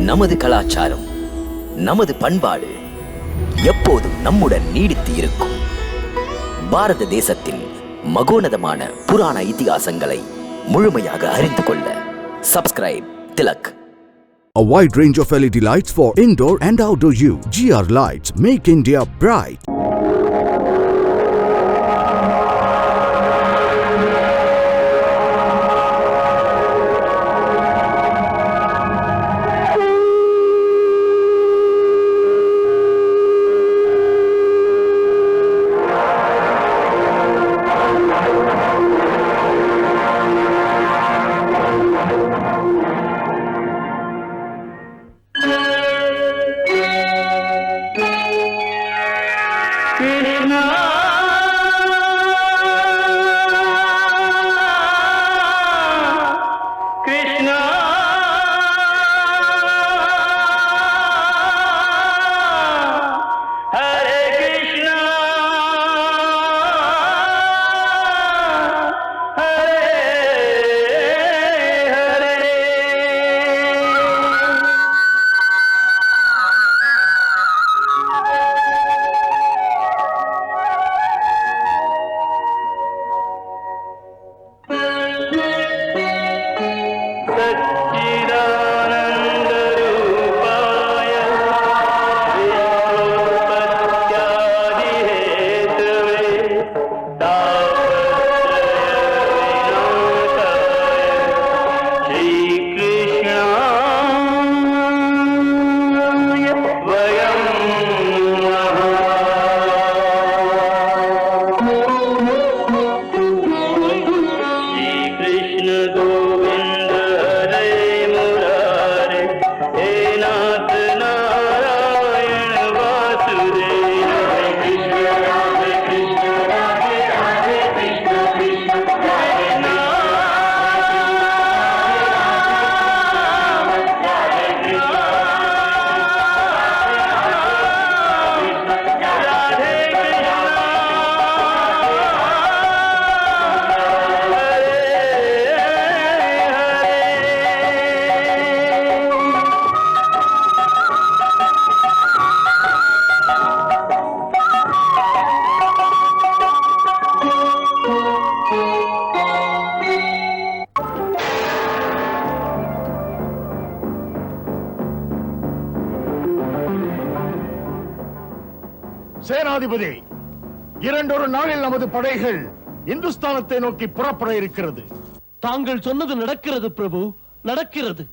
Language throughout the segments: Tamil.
நமது கலாச்சாரம், நமது பண்பாடு எப்போதும் நம்முடன் நீடித்து இருக்கும். பாரத தேசத்தின் மகோனதமான புராண இதிகாசங்களை முழுமையாக அறிந்து கொள்ள subscribe Tilak. A wide range of LED lights for indoor and outdoor use. GR Lights make India bright. சேனாதிபதி, இரண்டொரு நாளில் நமது படைகள் இந்துஸ்தானத்தை நோக்கி புறப்பட இருக்கிறது. தாங்கள் சொன்னது நடக்கிறது பிரபு, நடக்கிறது.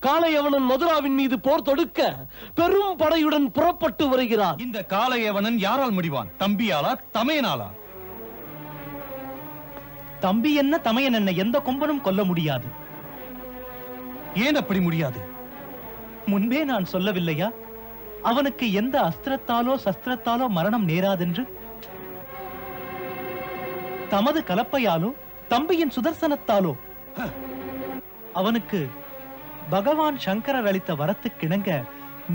காளையவனன் மதுராவின் மீது போர் தொடுக்க பெரும் படையுடன் புறப்பட்டு வருகிறார். இந்த காளையவனன் யாரால் முடிவான்? தம்பியாலா, தமையனாலா? தம்பி என்ன தமையன் என்ன எந்த கொம்பனும் கொல்ல முடியாது. ஏன் அப்படி முடியாது? முன்பே நான் சொல்லவில்லையா, அவனுக்கு எந்த அஸ்திரத்தாலோ சஸ்திரத்தாலோ மரணம் நேராதென்று? தமது கலப்பையாலோ தம்பியின் சுதர்சனத்தாலோ அவனுக்கு பகவான் சங்கரர் அளித்த வரத்துக்கிணங்க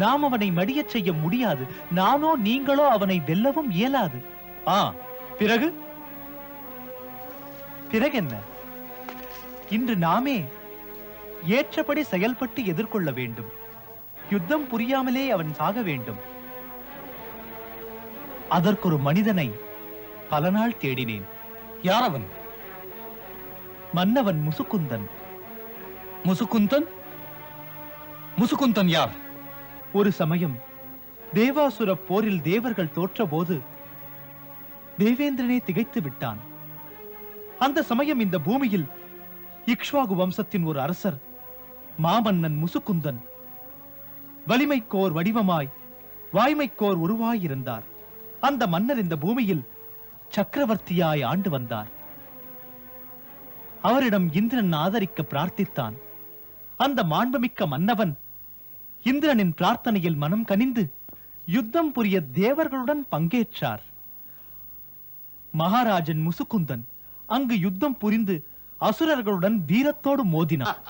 நாம் அவனை மடியச் செய்ய முடியாது. நானோ நீங்களோ அவனை வெல்லவும் இயலாது. பிறகு பிறகென்ன? இன்று நாமே ஏற்றபடி செயல்பட்டு எதிர்கொள்ள வேண்டும். யுத்தம் புரியாமலே அவன் சாக வேண்டும். அதற்கொரு மனிதனை பல நாள் தேடினேன். யார் அவன்? மன்னவன் முசுகுந்தன். முசுகுந்தன்? முசுகுந்தன் யார்? ஒரு சமயம் தேவாசுர போரில் தேவர்கள் தோற்றபோது தேவேந்திரனே திகைத்து விட்டான். அந்த சமயம் இந்த பூமியில் இக்ஷ்வாகு வம்சத்தின் ஒரு அரசர் மாமன்னன் முசுகுந்தன் வலிமைக்கோர் வடிவமாய் வாய்மைக்கோர் உருவாயிருந்தார். அந்த மன்னர் இந்த பூமியில் சக்கரவர்த்தியாய் ஆண்டு வந்தார். அவரிடம் இந்திரன் ஆதரிக்க பிரார்த்தித்தான். அந்த மாண்புமிக்க மன்னவன் இந்திரனின் பிரார்த்தனையில் மனம் கனிந்து யுத்தம் புரிய தேவர்களுடன் பங்கேற்றார். மகாராஜன் முசுகுந்தன் அங்கு யுத்தம் புரிந்து அசுரர்களுடன் வீரத்தோடு மோதினார்.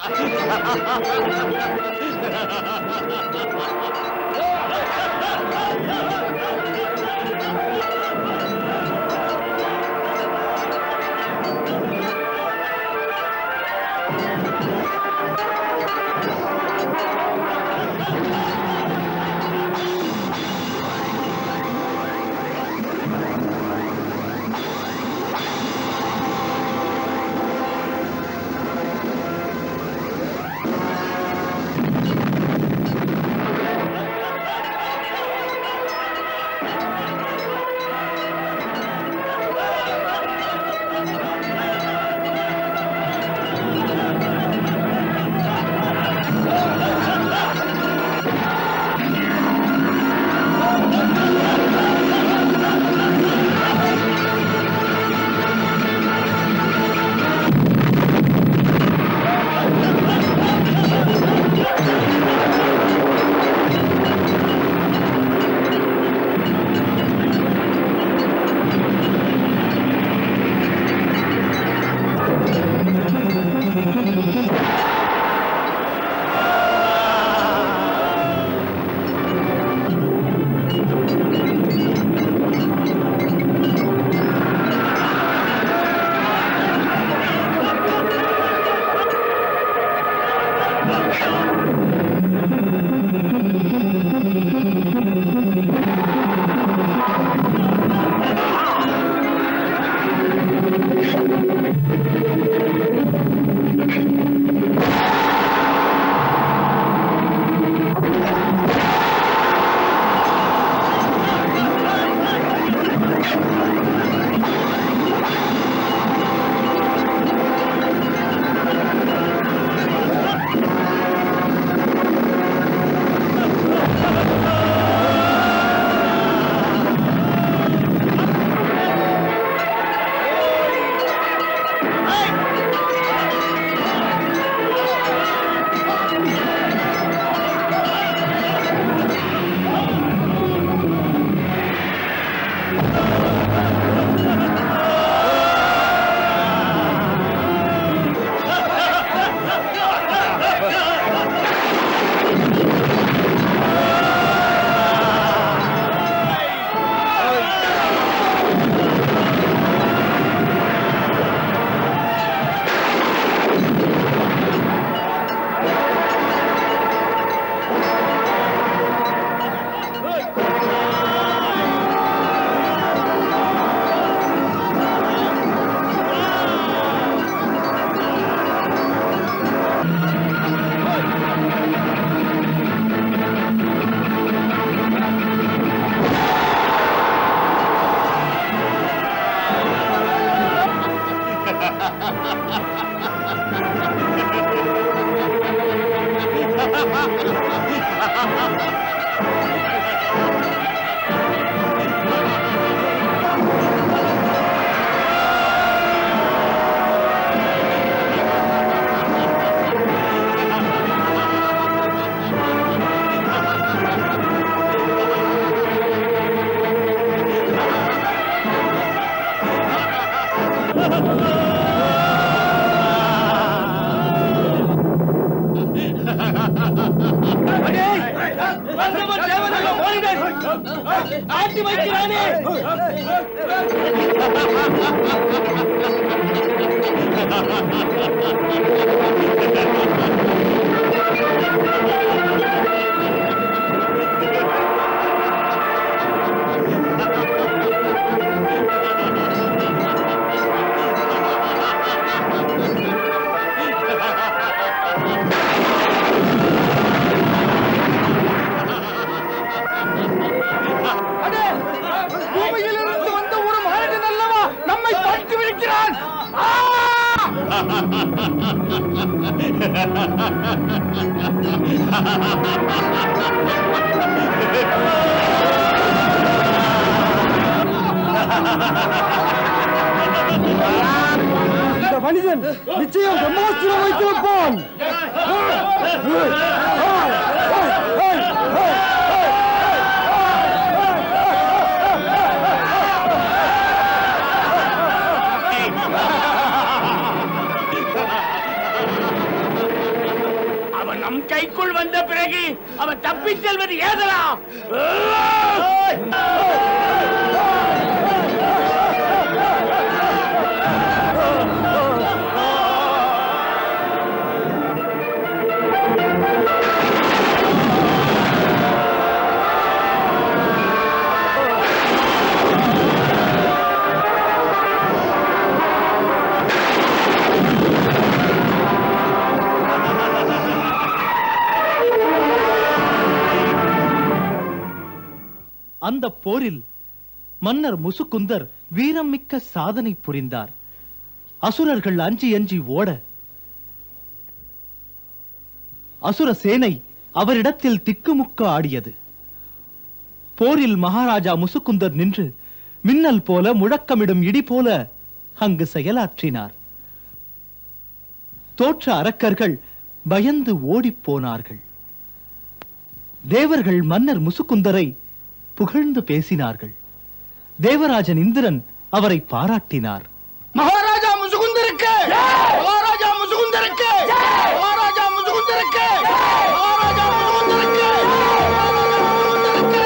ஆட்டி வைக்கிறானே. பூமியிலிருந்து வந்த ஒரு மனிதன் அல்லவா நம்மை பற்றி விழிக்கிறான். இந்த மனிதன் நிச்சயம் பிரம்மாஸ்திரம் வைத்திருப்பான். அவன் நம் கைக்குள் வந்த பிறகு அவன் தப்பிச் செல்வது ஏதலாம். அந்த போரில் மன்னர் முசுகுந்தர் வீரம் மிக்க சாதனை புரிந்தார். அசுரர்கள் அஞ்சி அஞ்சி ஓட அசுர சேனை அவரிடத்தில் திக்குமுக்க ஆடியது. போரில் மகாராஜா முசுகுந்தர் நின்று மின்னல் போல முழக்கமிடும் இடி போல அங்கு செயலாற்றினார். தோற்ற அரக்கர்கள் பயந்து ஓடிப் போனார்கள். தேவர்கள் மன்னர் முசுகுந்தரை புகழ்ந்து பேசினார்கள். தேவராஜன் இந்திரன் அவரை பாராட்டினார். மகாராஜா முசுகுந்தருக்கு, மகாராஜா முசுகுந்தருக்கு, மகாராஜா முசுகுந்தருக்கு, மகாராஜா முசுகுந்தருக்கு, மகாராஜா முசுகுந்தருக்கு,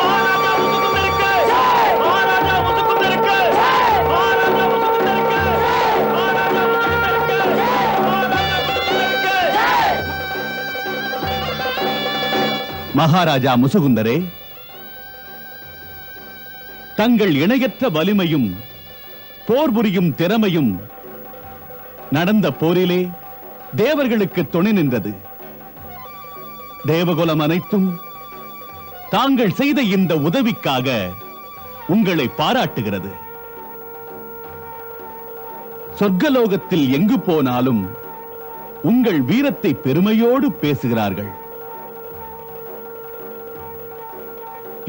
மகாராஜா முசுகுந்தருக்கு, மகாராஜா முசுகுந்தருக்கு, மகாராஜா முசுகுந்தருக்கு, மகாராஜா முசுகுந்தருக்கு. மகாராஜா முசுகுந்தரே, தங்கள் இணையற்ற வலிமையும் போர் புரியும் திறமையும் நடந்த போரிலே தேவர்களுக்கு துணை நின்றது. தேவகுலம் அனைத்தும் தாங்கள் செய்த இந்த உதவிக்காக உங்களை பாராட்டுகிறது. சொர்க்கலோகத்தில் எங்கு போனாலும் உங்கள் வீரத்தை பெருமையோடு பேசுகிறார்கள்.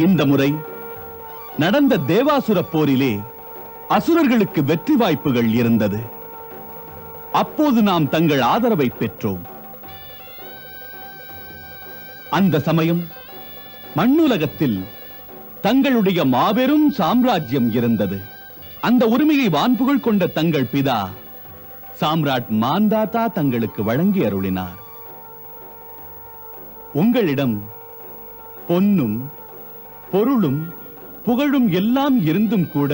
இந்த முறை நடந்த தேவாசுர போரிலே அசுரர்களுக்கு வெற்றி வாய்ப்புகள் இருந்தது. அப்போது நாம் தங்கள் ஆதரவை பெற்றோம். அந்த சமயம் மண்ணுலகத்தில் தங்களுடைய மாபெரும் சாம்ராஜ்யம் இருந்தது. அந்த உரிமையை வான்புகழ் கொண்ட தங்கள் பிதா சாம்ராட் மாந்தாதா தங்களுக்கு வழங்கி அருளினார். உங்களிடம் பொன்னும் பொருளும் புகழும் எல்லாம் இருந்தும் கூட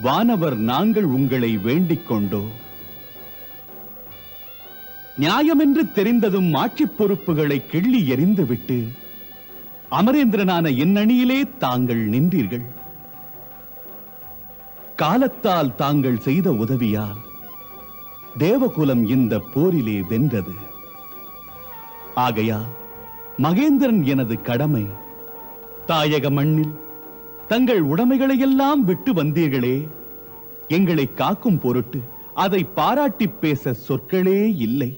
வானவர் நாங்கள் உங்களை வேண்டிக் கொண்டோ. நியாயமென்று தெரிந்ததும் ஆட்சி பொறுப்புகளை கிள்ளி எறிந்துவிட்டு அமரேந்திரனான என் அணியிலே தாங்கள் நின்றீர்கள். காலத்தால் தாங்கள் செய்த உதவியால் தேவகுலம் இந்த போரிலே வென்றது. ஆகையால் மகேந்திரன் எனது கடமை. தாயக மண்ணில் தங்கள் உடைமைகளை எல்லாம் விட்டு வந்தீர்களே, எங்களை காக்கும் பொருட்டு அதை பாராட்டி பேச சொற்களே இல்லை.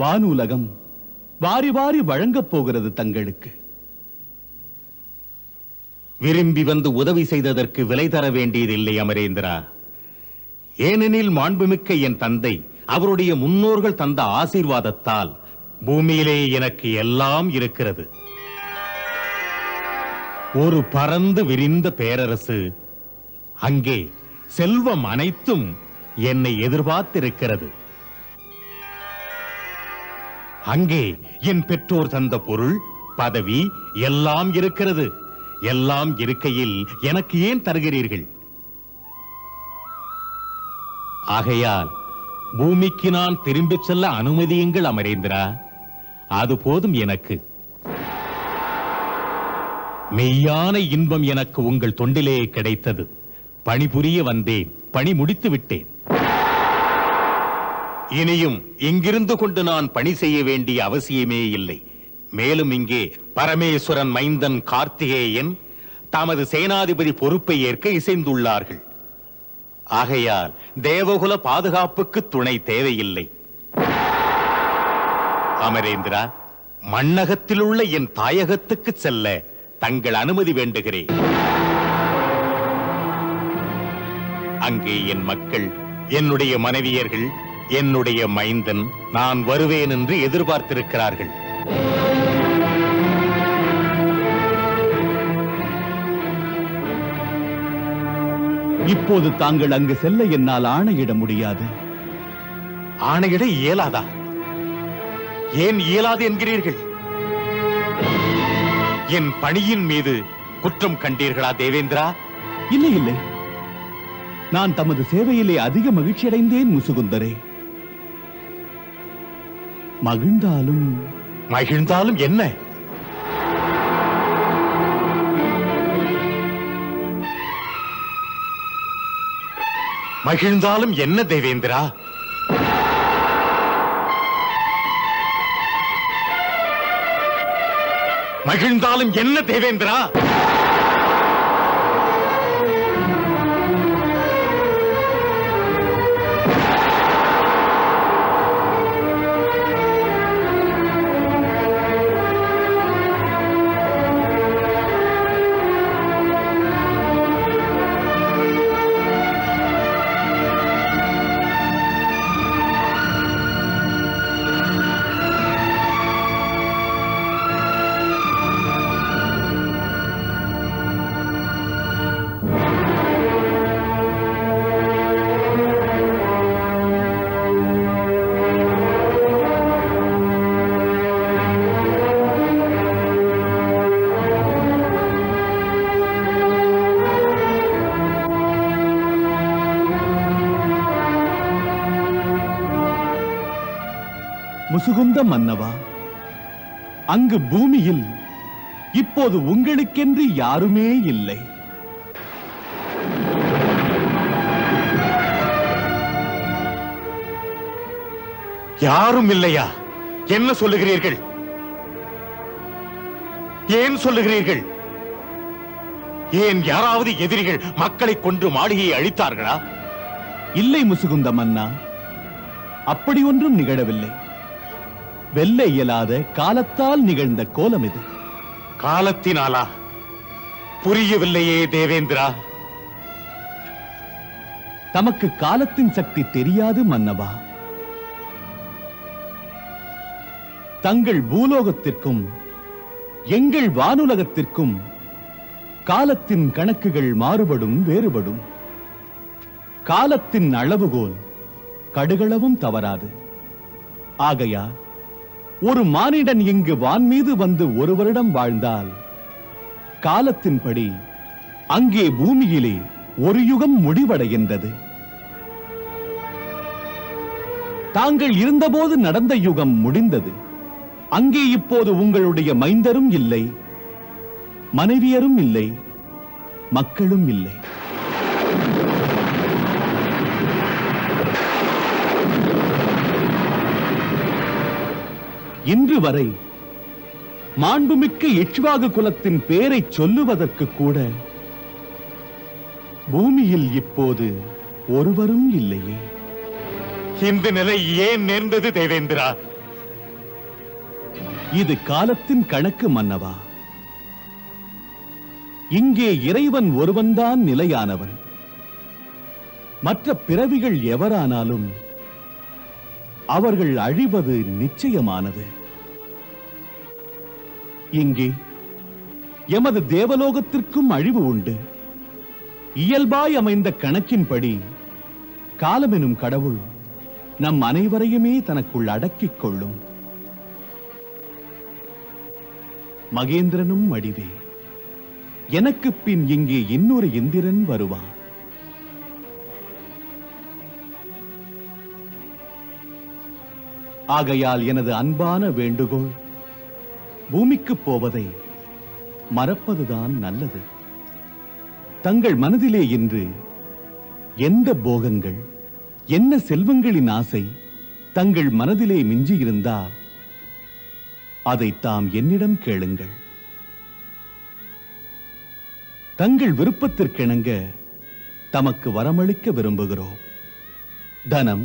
வானுலகம் வாரி வாரி வழங்கப் போகிறது தங்களுக்கு. விரும்பி வந்து உதவி செய்ததற்கு விலை தர வேண்டியதில்லை அமரேந்திரா. ஏனெனில் மாண்புமிக்க என் தந்தை அவருடைய முன்னோர்கள் தந்த ஆசீர்வாதத்தால் பூமியிலே எனக்கு எல்லாம் இருக்கிறது. ஒரு பரந்து விரிந்த பேரரசு, அங்கே செல்வம் அனைத்தும் என்னை எதிர்பார்த்திருக்கிறது. அங்கே என் பெற்றோர் தந்த பொருள், பதவி எல்லாம் இருக்கிறது. எல்லாம் இருக்கையில் எனக்கு ஏன் தருகிறீர்கள்? ஆகையால் பூமிக்கு நான் திரும்பிச் செல்ல அனுமதியுங்கள் அமரேந்திரா. அது போதும் எனக்கு. மெய்யான இன்பம் எனக்கு உங்கள் தொண்டிலே கிடைத்தது. பணிபுரிய வந்தேன், பணி முடித்து விட்டேன். இனியும் இங்கிருந்து கொண்டு நான் பணி செய்ய வேண்டிய அவசியமே இல்லை. மேலும் இங்கே பரமேஸ்வரன் மைந்தன் கார்த்திகேயன் தமது சேனாதிபதி பொறுப்பை ஏற்க இசைந்துள்ளார்கள். ஆகையால் தேவகுல பாதுகாப்புக்கு துணை தேவையில்லை. அமரேந்திரா, மண்ணகத்தில் உள்ள என் தாயகத்துக்கு செல்ல தங்கள் அனுமதி வேண்டுகிறேன். அங்கே என் மக்கள், என்னுடைய மனைவியர்கள், என்னுடைய மைந்தன் நான் வருவேன் என்று எதிர்பார்த்திருக்கிறார்கள். இப்போது தாங்கள் அங்கு செல்ல என்னால் ஆணையிட முடியாது. ஆணையிட இயலாதா? ஏன் இயலாது என்கிறீர்கள்? என் பணியின் மீது குற்றம் கண்டீர்களா தேவேந்திரா? இல்லை இல்லை, நான் தமது சேவையிலே அதிக மகிழ்ச்சி அடைந்தேன் முசுகுந்தரே. மகிழ்ந்தாலும் மகிழ்ந்தாலும் என்ன? மகிழ்ந்தாலும் என்ன தேவேந்திரா? மகிழ்ந்தாலும் என்ன தேவேந்திரா? முசுகுந்த மன்னவா, அங்கு பூமியில் இப்போது உங்களுக்கென்று யாருமே இல்லை. யாரும் இல்லையா? என்ன சொல்லுகிறீர்கள்? ஏன் சொல்லுகிறீர்கள்? ஏன் யாராவது எதிரிகள் மக்களை கொன்று மாளிகையை அழித்தார்களா? இல்லை முசுகுந்த மன்னா, அப்படி ஒன்றும் நிகழவில்லை. வெல்ல இயலாத காலத்தால் நிகழ்ந்த கோலம் இது. காலத்தினாலா? புரியவில்லையே தேவேந்திரா. தமக்கு காலத்தின் சக்தி தெரியாது மன்னவா. தங்கள் பூலோகத்திற்கும் எங்கள் வானுலகத்திற்கும் காலத்தின் கணக்குகள் மாறுபடும், வேறுபடும். காலத்தின் அளவுகோல் கடுகளவும் தவறாது. ஆகையா ஒரு மானிடன் இங்கு வான் மீது வந்து 1 வருடம் வாழ்ந்தால் காலத்தின்படி அங்கே பூமியிலே 1 யுகம் முடிவடைகின்றது. தாங்கள் இருந்தபோது நடந்த யுகம் முடிந்தது. அங்கே இப்போது உங்களுடைய மைந்தரும் இல்லை, மனைவியரும் இல்லை, மக்களும் இல்லை. இன்று வரை மாண்புமிக்க இக்ஷ்வாகு குலத்தின் பேரை சொல்லுவதற்கு கூட பூமியில் இப்போது ஒருவரும் இல்லையே. இந்த நிலை ஏன் நேர்ந்தது தேவேந்திரா? இது காலத்தின் கணக்கு மன்னவா. இங்கே இறைவன் ஒருவன்தான் நிலையானவன். மற்ற பிறவிகள் எவரானாலும் அவர்கள் அழிவது நிச்சயமானது. இங்கே எமது தேவலோகத்திற்கும் அழிவு உண்டு. இயல்பாய் அமைந்த கணக்கின்படி காலமெனும் கடவுள் நம் அனைவரையுமே தனக்குள் அடக்கிக் கொள்ளும். மகேந்திரனும் அடிவே. எனக்கு பின் இங்கே இன்னொரு இந்திரன் வருவான். ஆகையால் எனது அன்பான வேண்டுகோள், பூமிக்கு போவதை மறப்பதுதான் நல்லது. தங்கள் மனதிலே இன்று எந்த போகங்கள், என்ன செல்வங்களின் ஆசை தங்கள் மனதிலே மிஞ்சியிருந்தால் அதை தாம் என்னிடம் கேளுங்கள். தங்கள் விருப்பத்திற்கிணங்க தமக்கு வரமளிக்க விரும்புகிறோம். தனம்,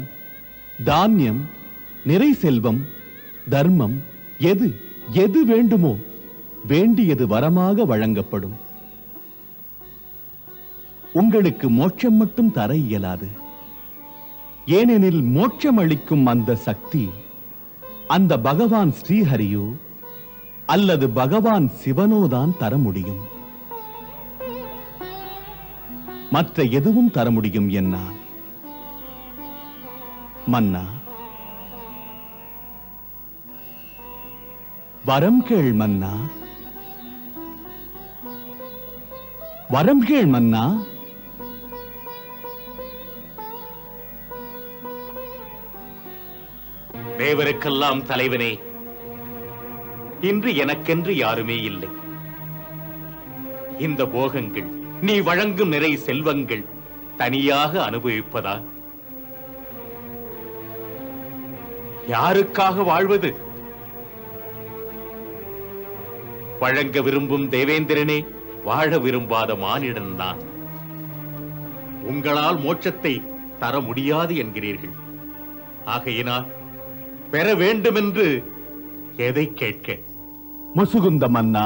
தானியம், நிறை செல்வம், தர்மம், எது எது வேண்டுமோ வேண்டியது வரமாக வழங்கப்படும். உங்களுக்கு மோட்சம் மட்டும் தர இயலாது. ஏனெனில் மோட்சம் அளிக்கும் அந்த சக்தி அந்த பகவான் ஸ்ரீஹரியோ அல்லது பகவான் சிவனோதான் தர முடியும். மற்ற எதுவும் தர முடியும் என்னால். மன்னா, வரம் கேள் மன்னா, வரம் கேள் மன்னா. தேவருக்கெல்லாம் தலைவனே, இன்று எனக்கென்று யாருமே இல்லை. இந்த போகங்கள், நீ வழங்கும் நிறை செல்வங்கள் தனியாக அனுபவிப்பதா? யாருக்காக வாழ்வது? வழங்க விரும்பும் தேவேந்திரனே வாழ விரும்பாத மானிடன் தான். உங்களால் மோட்சத்தை தர முடியாது என்கிறீர்கள். ஆகையினால் பெற வேண்டுமென்று எதை கேட்க? முசுகுந்த மன்னா,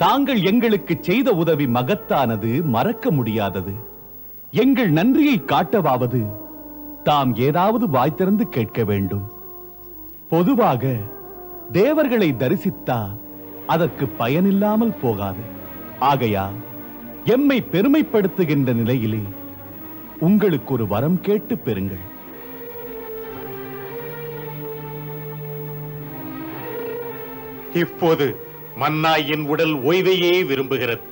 தாங்கள் எங்களுக்கு செய்த உதவி மகத்தானது, மறக்க முடியாதது. எங்கள் நன்றியை காட்டவாவது தாம் ஏதாவது வாய் திறந்து கேட்க வேண்டும். பொதுவாக தேவர்களை தரிசித்தால் அதற்கு பயனில்லாமல் போகாது. ஆகையா எம்மை பெருமைப்படுத்துகின்ற நிலையிலே உங்களுக்கு ஒரு வரம் கேட்டு பெறுங்கள். இப்போது மன்னா என் உடல் ஓய்வையே விரும்புகிறது.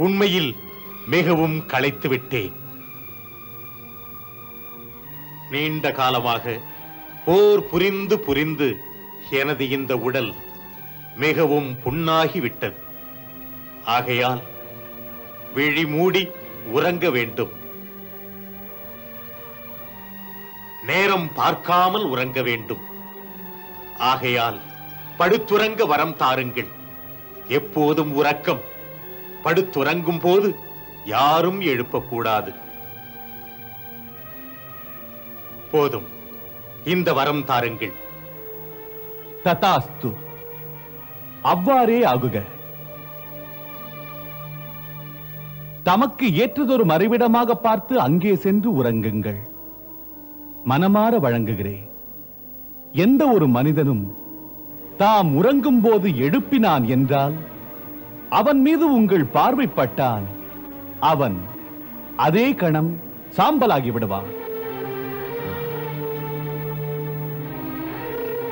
உண்மையில் மிகவும் களைத்து விட்டேன். நீண்ட காலமாக போர் புரிந்து புரிந்து எனது இந்த உடல் மிகவும் புண்ணாகிவிட்டது. ஆகையால் விழி மூடி உறங்க வேண்டும். நேரம் பார்க்காமல் உறங்க வேண்டும். ஆகையால் படுத்துறங்க வரம் தாருங்கள். எப்போதும் உறக்கம். படுத்துறங்கும் போது யாரும் எழுப்பக்கூடாது. போதும், இந்த வரம் தாருங்கள். ததாஸ்து, அவ்வாறே ஆகுக. தமக்கு ஏற்றதொரு மறைவிடமாக பார்த்து அங்கே சென்று உறங்குங்கள். மனமாற வழங்குகிறேன். எந்த ஒரு மனிதனும் தாம் உறங்கும் போது எழுப்பினான் என்றால் அவன் மீது உங்கள் பார்வைப்பட்டான், அவன் அதே கணம் சாம்பலாகி விடுவான்.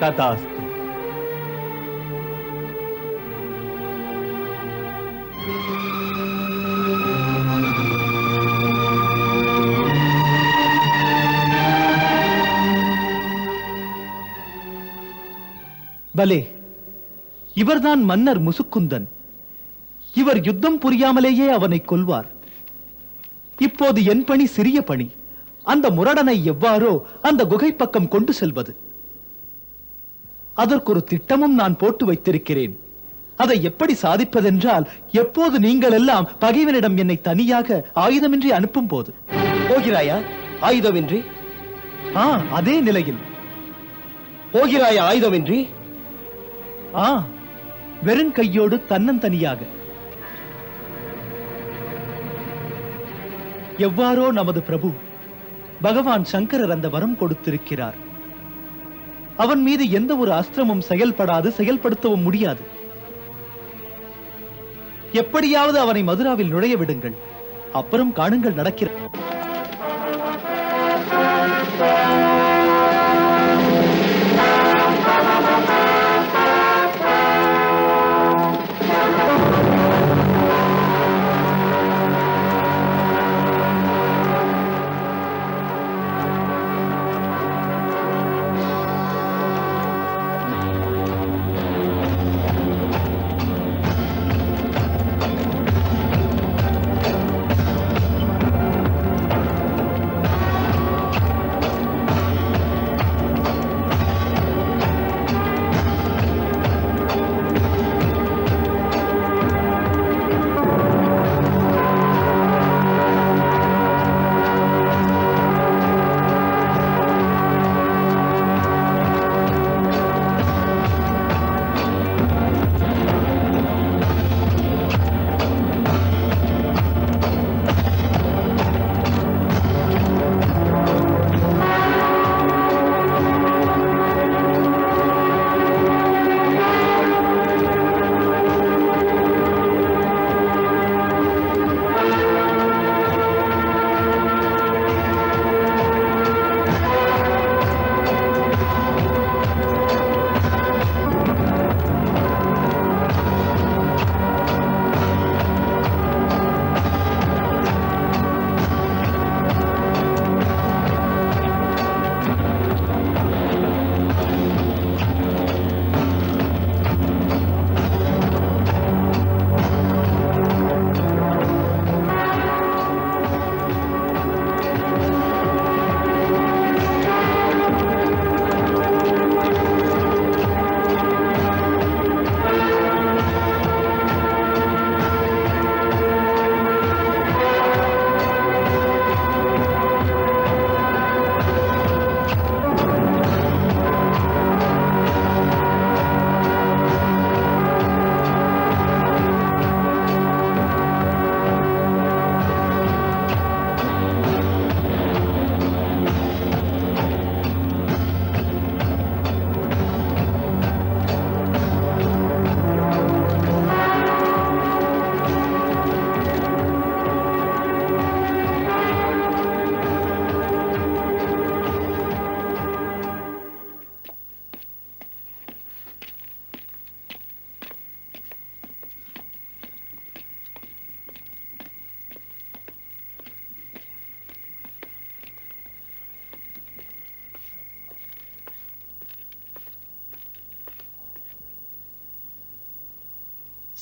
ததாஸ்து. பலே, இவர்தான் மன்னர் முசுக்குந்தன். இவர் யுத்தம் புரியாமலேயே அவனை கொல்வார். இப்போது என் பணி சிறிய பணி. அந்த முரடனை எவ்வாறோ அந்த குகை பக்கம் கொண்டு செல்வது. அதற்கொரு திட்டமும் நான் போட்டு வைத்திருக்கிறேன். அதை எப்படி சாதிப்பதென்றால், எப்போது நீங்கள் எல்லாம் பகைவனிடம் என்னை தனியாக ஆயுதமின்றி அனுப்பும் போது. போகிறாயா ஆயுதமின்றி? அதே நிலையில். போகிறாயா ஆயுதமின்றி? வெறும் கையோடு தன்னந்தனியாக. எவ்வாறோ நமது பிரபு பகவான் சங்கரர் அந்த வரம் கொடுத்திருக்கிறார். அவன் மீது எந்த ஒரு அஸ்திரமும் செயல்படாது, செயல்படுத்தவும் முடியாது. எப்படியாவது அவனை மதுராவில் நுழைய விடுங்கள். அப்புறம் காணுங்கள் நடக்கிற.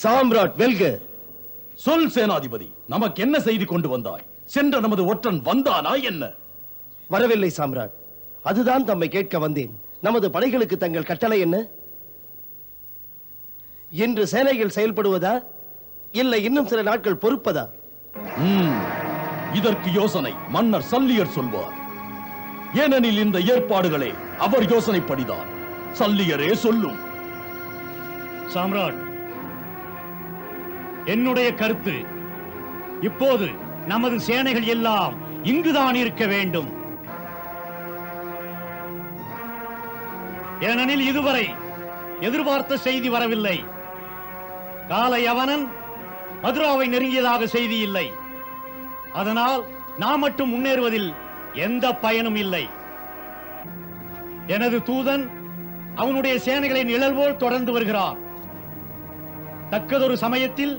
சாம்ராட் வெல்க. சொல் சேனாதிபதி, நமக்கு என்ன செய்தி கொண்டு வந்தாய்? சென்ற நமது ஒற்றன் வந்தானா என்ன? வரவில்லை சாம்ராட், அதுதான் தம்மை கேட்க வந்தேன். நமது படைகளுக்கு தங்கள் கட்டளை என்ன? இன்று சேனைகள் செயல்படுவதா இல்லை இன்னும் சில நாட்கள் பொறுப்பதா? இதற்கு யோசனை மன்னர் சல்லியர் சொல்வார். ஏனெனில் இந்த ஏற்பாடுகளே அவர் யோசனைப்படிதான். சல்லியரே சொல்லும். சாம்ராட், என்னுடைய கருத்து, இப்போது நமது சேனைகள் எல்லாம் இங்குதான் இருக்க வேண்டும். ஏனெனில் இதுவரை எதிர்பார்த்த செய்தி வரவில்லை. காலயவனன் மதுராவை நெருங்கியதாக செய்தி இல்லை. அதனால் நாம் மட்டும் முன்னேறுவதில் எந்த பயனும் இல்லை. எனது தூதன் அவனுடைய சேனைகளை நிழல் போல் தொடர்ந்து வருகிறான். தக்கதொரு சமயத்தில்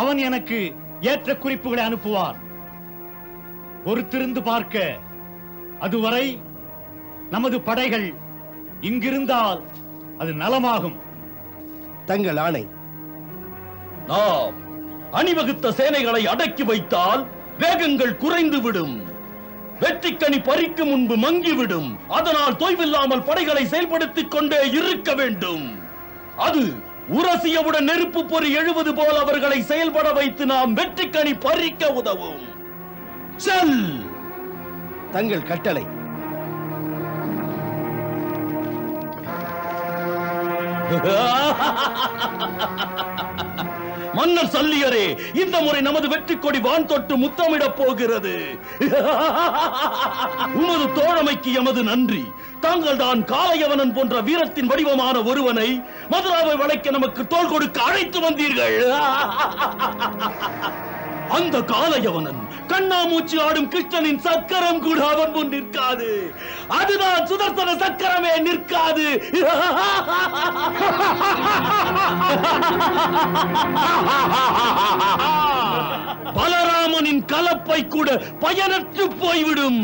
அவன் எனக்கு ஏற்ற குறிப்புகளை அனுப்புவான். பொறுத்திருந்து பார்க்க. அதுவரை நமது படைகள் இங்கிருந்தால் அது நலமாகும். தங்கள் ஆணை. நாம் அணிவகுத்த சேனைகளை அடக்கி வைத்தால் வேகங்கள் குறைந்துவிடும். வெற்றிக்கனி பறிக்கும் முன்பு மங்கிவிடும். அதனால் தொய்வில்லாமல் படைகளை செயல்படுத்திக் கொண்டே இருக்க வேண்டும். அது உரசியவுடன் நெருப்பு பொறி எழுவது போல் அவர்களை செயல்பட வைத்து நாம் வெற்றிக்கனி பறிக்க உதவும். செல். தங்கள் கட்டளை. மன்னர் சல்லியரே, இந்த முறை நமது வெற்றி கொடி வான் தொட்டு முத்தமிடப் போகிறது. உமது தோழமைக்கு எமது நன்றி. தாங்கள் தான் காளையவனன் போன்ற வீரத்தின் வடிவமான ஒருவனை மதுராவை வளைக்க நமக்கு தோள் கொடுக்க அழைத்து வந்தீர்கள். அந்த காளையவனன் கண்ணாமூச்சி ஆடும் கிருஷ்ணனின் சக்கரம் கூட அவன் முன் நிற்காது. அதுதான் சுதர்சன சக்கரமே நிற்காது. பலராமனின் கலப்பை கூட பயனற்று போய்விடும்.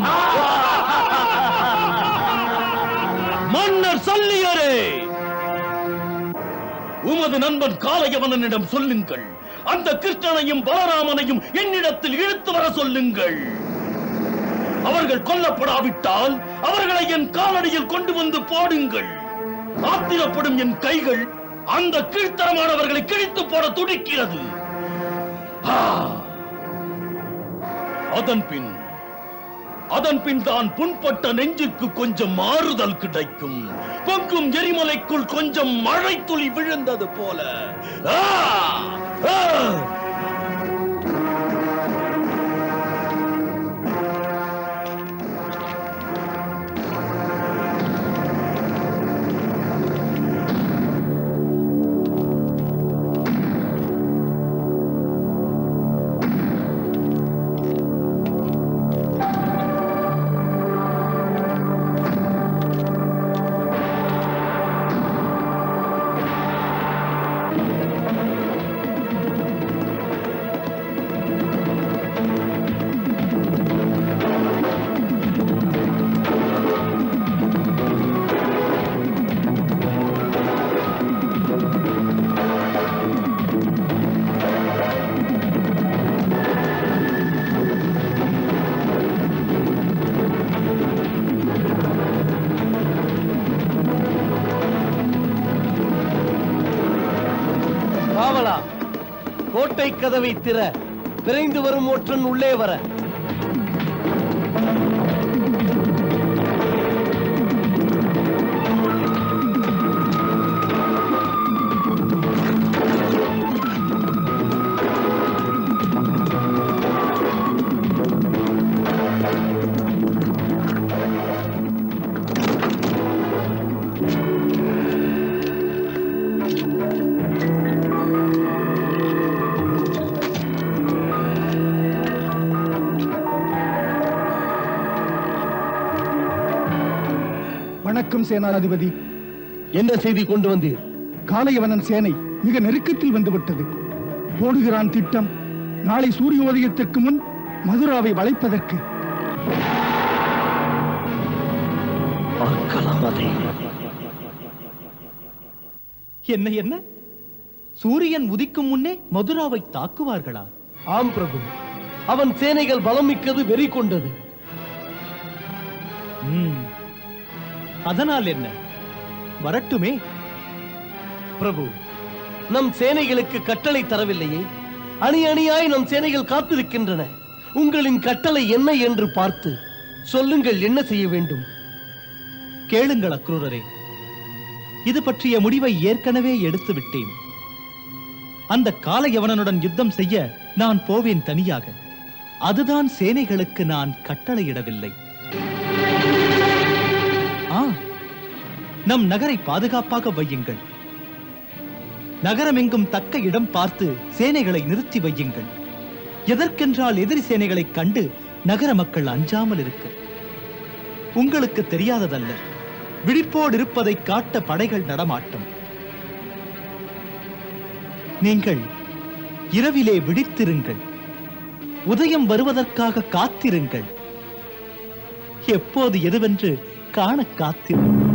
மன்னர் சல்லியரே, உமது நண்பன் காளையவனனிடம் சொல்லுங்கள், அந்த கிருஷ்ணனையும் பலராமனையும் என்னிடத்தில் இழுத்து வர சொல்லுங்கள். அவர்கள் கொல்லப்படாவிட்டால் அவர்களை என் காலடியில் கொண்டு வந்து போடுங்கள். ஆத்திரப்படும் என் கைகள் அந்த கீழ்த்தரமானவர்களை கிழித்து போட துடிக்கிறது. அதன் பின் தான் புண்பட்ட நெஞ்சுக்கு கொஞ்சம் மாறுதல் கிடைக்கும். பொங்கும் எரிமலைக்குள் கொஞ்சம் மழை துளி விழுந்தது போல. காவலா, கோட்டை கதவை திற. விரைந்து வரும் ஒற்றன் உள்ளே வர. வணக்கம் சேனாதிபதி. என்ன செய்தி கொண்டு வந்தீர்? காளையவனன் சேனை மிக நெருக்கத்தில் வந்துவிட்டது. போடுகிறான் திட்டம், நாளை சூரியோதயத்திற்கு முன் மதுராவை வளைப்பதற்கு. பார்க்கலாம் அதை. என்ன என்ன சூரியன் உதிக்கும் முன்னே மதுராவை தாக்குவார்களா? ஆம் பிரபு, அவன் சேனைகள் பலம் மிக்கது, வெறி கொண்டது. அதனால் என்ன, வரட்டுமே. பிரபு, நம் சேனைகளுக்கு கட்டளை தரவில்லையே. அணி அணியாய் நம் சேனைகள் காத்திருக்கின்றன. உங்களின் கட்டளை என்ன என்று பார்த்து சொல்லுங்கள், என்ன செய்ய வேண்டும்? கேளுங்கள் அக்ரூரரே, இது பற்றிய முடிவை ஏற்கனவே எடுத்து விட்டேன். அந்த காலயவனனுடன் யுத்தம் செய்ய நான் போவேன் தனியாக. அதுதான் சேனைகளுக்கு நான் கட்டளையிடவில்லை. நம் நகரை பாதுகாப்பாக வையுங்கள். நகரமெங்கும் தக்க இடம் பார்த்து சேனைகளை நிறுத்தி வையுங்கள். எதற்கென்றால் எதிரி சேனைகளை கண்டு நகர மக்கள் அஞ்சாமல் இருக்க. உங்களுக்கு தெரியாததல்ல, விழிப்போடு இருப்பதை காட்ட படைகள் நடமாட்டம். நீங்கள் இரவிலே விழித்திருங்கள், உதயம் வருவதற்காக காத்திருங்கள். எப்போது எதுவென்று காண காத்திருங்கள்.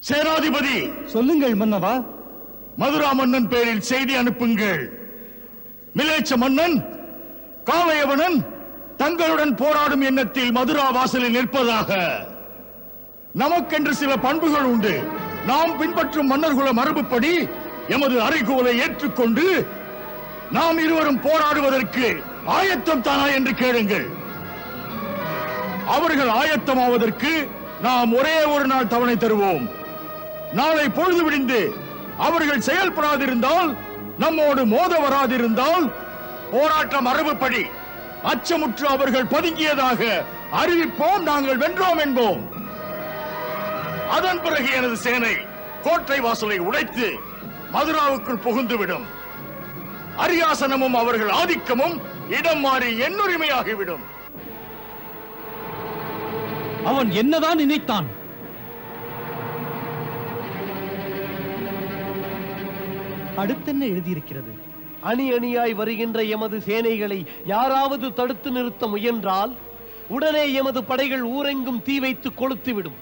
சேனாதிபதி, சொல்லுங்கள் மன்னவா. மதுரா மன்னன் பேரில் செய்தி அனுப்புங்கள். மிலேச்ச மன்னன் காளையவனன் தங்களுடன் போராடும் எண்ணத்தில் மதுரா வாசலில் நிற்பதாக. நமக்கென்று சில பண்புகள் உண்டு. நாம் பின்பற்றும் மன்னர்குல மரபுப்படி எமது அறைகூலை ஏற்றுக்கொண்டு நாம் இருவரும் போராடுவதற்கு ஆயத்தம் தானா என்று கேளுங்கள். அவர்கள் ஆயத்தமாவதற்கு நாம் ஒரே ஒரு நாள் தவணை தருவோம். நாளை பொழுது விடிந்து அவர்கள் செயல்படாதிருந்தால், நம்மோடு மோத வராதிருந்தால், போராட்ட மரபுப்படி அச்சமுற்று அவர்கள் பதுங்கியதாக அறிவிப்போம். நாங்கள் வென்றோம் என்போம். அதன் பிறகு எனது சேனை கோட்டை வாசலை உடைத்து மதுராவுக்குள் புகுந்துவிடும். அரியாசனமும் அவர்கள் ஆதிக்கமும் இடம் மாறி என்னுரிமையாகிவிடும். அவன் என்னதான் நினைத்தான்? அடுத்தென்ன எழுதியிருக்கிறது? அணி அணியாய் வருகின்ற எமது சேனைகளை யாராவது தடுத்து நிறுத்த முயன்றால் உடனே எமது படைகள் ஊரெங்கும் தீ வைத்து கொளுத்துவிடும்.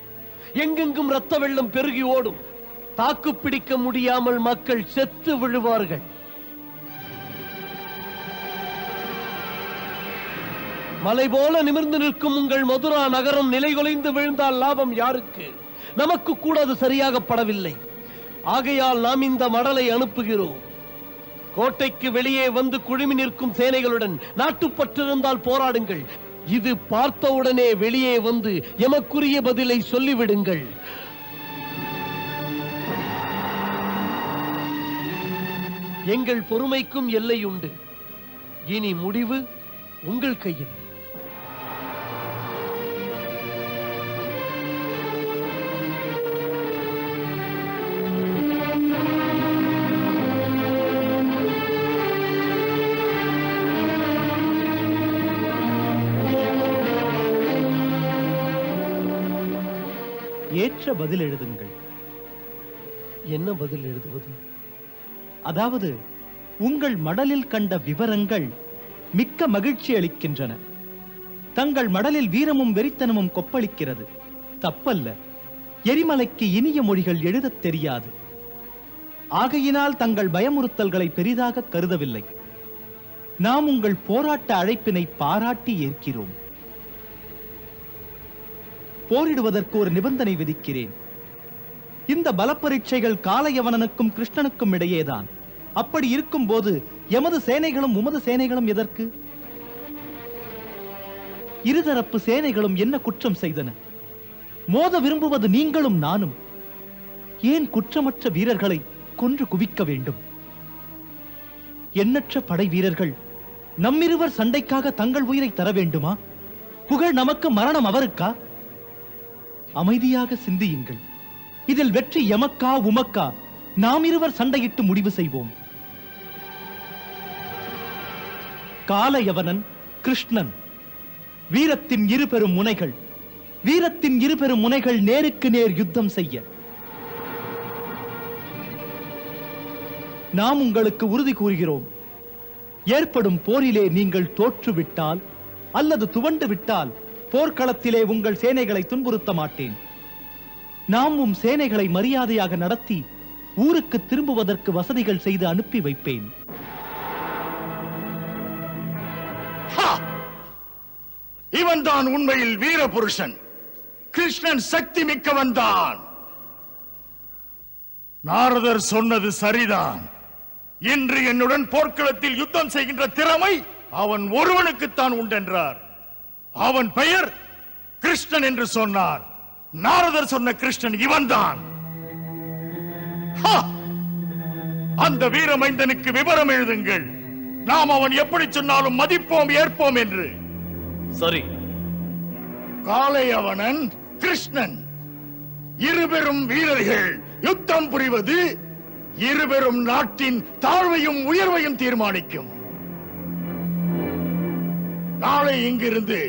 எங்கெங்கும் இரத்த வெள்ளம் பெருகி ஓடும். தாக்கு பிடிக்க முடியாமல் மக்கள் செத்து விழுவார்கள். மலை போல நிமிர்ந்து நிற்கும் உங்கள் மதுரா நகரம் நிலைகுலைந்து விழுந்தால் லாபம் யாருக்கு? நமக்கு கூட அது சரியாக படவில்லை. ஆகையால் நாம் இந்த மடலை அனுப்புகிறோம். கோட்டைக்கு வெளியே வந்து குழுமி நிற்கும் சேனைகளுடன் நாட்டுப்பற்றிருந்தால் போராடுங்கள். இது பார்த்தவுடனே வெளியே வந்து எமக்குரிய பதிலை சொல்லிவிடுங்கள். எங்கள் பொறுமைக்கும் எல்லையுண்டு. இனி முடிவு உங்கள் கையில். ஏற்ற பதில் எழுதுங்கள். என்ன பதில் எழுதுவது? அதாவது உங்கள் மடலில் கண்ட விவரங்கள் மிக்க மகிழ்ச்சி அளிக்கின்றன. தங்கள் மடலில் வீரமும் வெறித்தனமும் கொப்பளிக்கிறது. தப்பல்ல. எரிமலைக்கு இனிய மொழிகள் எழுதத் தெரியாது. ஆகையினால் தங்கள் பயமுறுத்தல்களை பெரிதாக கருதவில்லை. நாம் உங்கள் போராட்ட அழைப்பினை பாராட்டி ஏற்கிறோம். போரிடுவதற்கு ஒரு நிபந்தனை விதிக்கிறேன். இந்த பலப்பரீட்சைகள் காளையவனனுக்கும் கிருஷ்ணனுக்கும் இடையேதான். அப்படி இருக்கும் போது எமது சேனைகளும் உமது சேனைகளும் எதற்கு? இருதரப்பு சேனைகளும் என்ன குற்றம் செய்தன? மோத விரும்புவது நீங்களும் நானும். ஏன் குற்றமற்ற வீரர்களை கொன்று குவிக்க வேண்டும்? எண்ணற்ற படை வீரர்கள் நம்மிருவர் சண்டைக்காக தங்கள் உயிரை தர வேண்டுமா? புகழ் நமக்கு, மரணம் அவருக்கா? அமைதியாக சிந்தியுங்கள். இதில் வெற்றி எமக்கா உமக்கா? நாம் இருவர் சண்டையிட்டு முடிவு செய்வோம். காளையவனன், கிருஷ்ணன், வீரத்தின் இருபெரும் முனைகள். வீரத்தின் இருபெரும் முனைகள் நேருக்கு நேர் யுத்தம் செய்ய நாம் உங்களுக்கு உறுதி கூறுகிறோம். ஏற்படும் போரிலே நீங்கள் தோற்றுவிட்டால் அல்லது துவண்டு விட்டால் போர்க்களத்திலே உங்கள் சேனைகளை துன்புறுத்த மாட்டேன். நாம் உம் சேனைகளை மரியாதையாக நடத்தி ஊருக்கு திரும்புவதற்கு வசதிகள் செய்து அனுப்பி வைப்பேன். இவன் தான் உண்மையில் வீர புருஷன். கிருஷ்ணன் சக்தி மிக்கவன் தான். நாரதர் சொன்னது சரிதான். இன்று என்னுடன் போர்க்களத்தில் யுத்தம் செய்கின்ற திறமை அவன் ஒருவனுக்குத்தான் உண்டென்றார். அவன் பெயர் கிருஷ்ணன் என்று சொன்னார். நாரதர் சொன்ன கிருஷ்ணன் இவன்தான். அந்த வீரமைந்தனுக்கு விவரம் எழுதுங்கள். நாம் அவன் எப்படி சொன்னாலும் மதிப்போம், ஏற்போம் என்று. சரி. காளையவனன், கிருஷ்ணன் இருபெரும் வீரர்கள் யுத்தம் புரிவது இருபெரும் நாட்டின் தாழ்வையும் உயர்வையும் தீர்மானிக்கும். நாளை இங்கிருந்து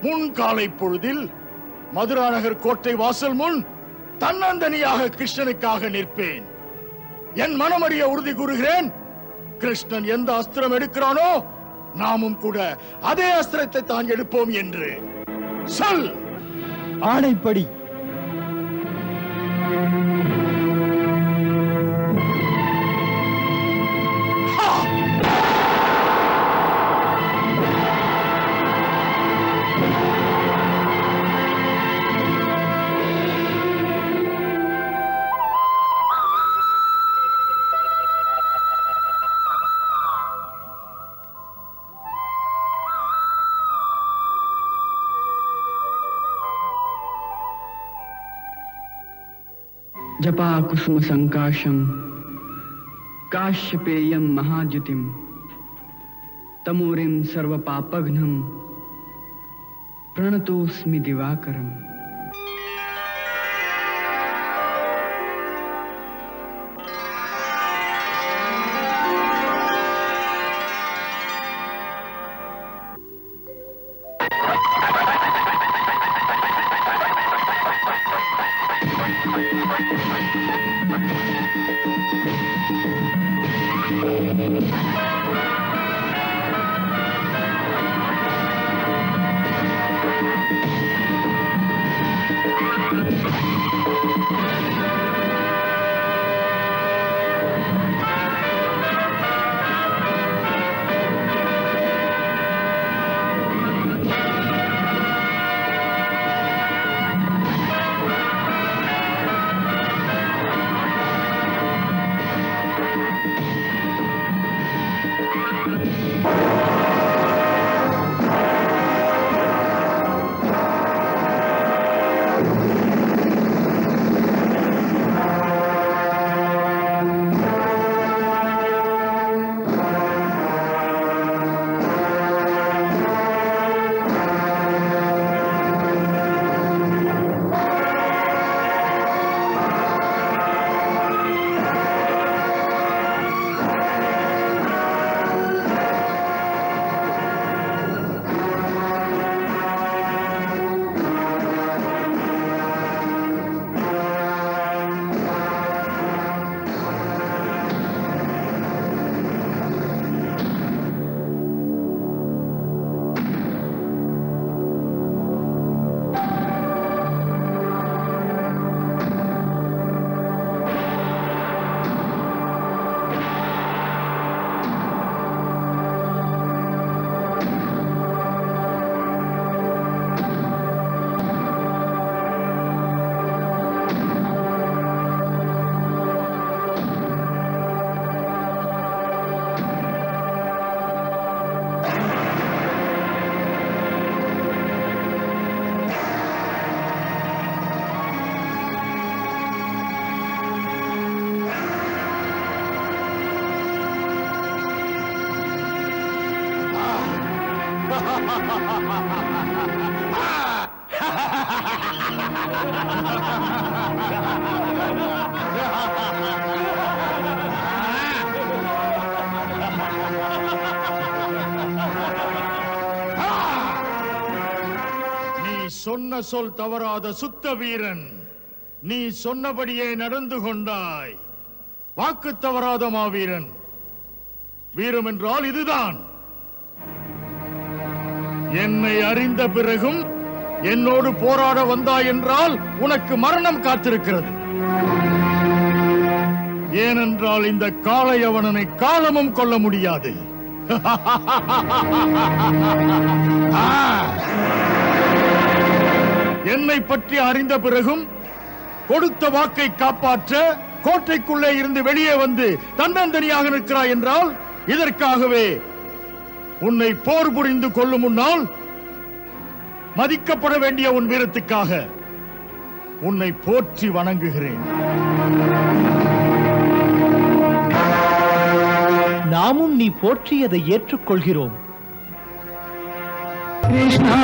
முன்காலை பொழுதில் மதுரா நகர் கோட்டை வாசல் முன் தன்னந்தனியாக கிருஷ்ணனுக்காக நிற்பேன். என் மனமறிய உறுதி கூறுகிறேன், கிருஷ்ணன் எந்த அஸ்திரம் எடுக்கிறானோ நாமும் கூட அதே அஸ்திரத்தை தான் எடுப்போம் என்று சொல். ஆணைப்படி. जपा कुसुम संकाशम काश्यपेयम महाद्युतिम तमोरिम सर्वपापघ्नम प्रणतोस्मि दिवाकरम. நீ சொன்ன சொல் தவறாத சுத்த வீரன். நீ சொன்னபடியே நடந்து கொண்டாய். வாக்கு தவறாத மாவீரன். வீரம் என்றால் இதுதான். என்னை அறிந்த பிறகும் என்னோடு போராட வந்தாய் என்றால் உனக்கு மரணம் காத்திருக்கிறது. ஏனென்றால் இந்த காளையவனனை காலமும் கொல்ல முடியாது. என்னை பற்றி அறிந்த பிறகும் கொடுத்த வாக்கை காப்பாற்ற கோட்டைக்குள்ளே இருந்து வெளியே வந்து தன்னந்தனியாக நிற்கிறாய் என்றால் இதற்காகவே உன்னை போர் புரிந்து கொள்ளும் முன்னால் மதிக்கப்பட வேண்டிய உன் வீரத்துக்காக உன்னை போற்றி வணங்குகிறேன். நாமும் நீ போற்றியதை ஏற்றுக்கொள்கிறோம். कृष्णा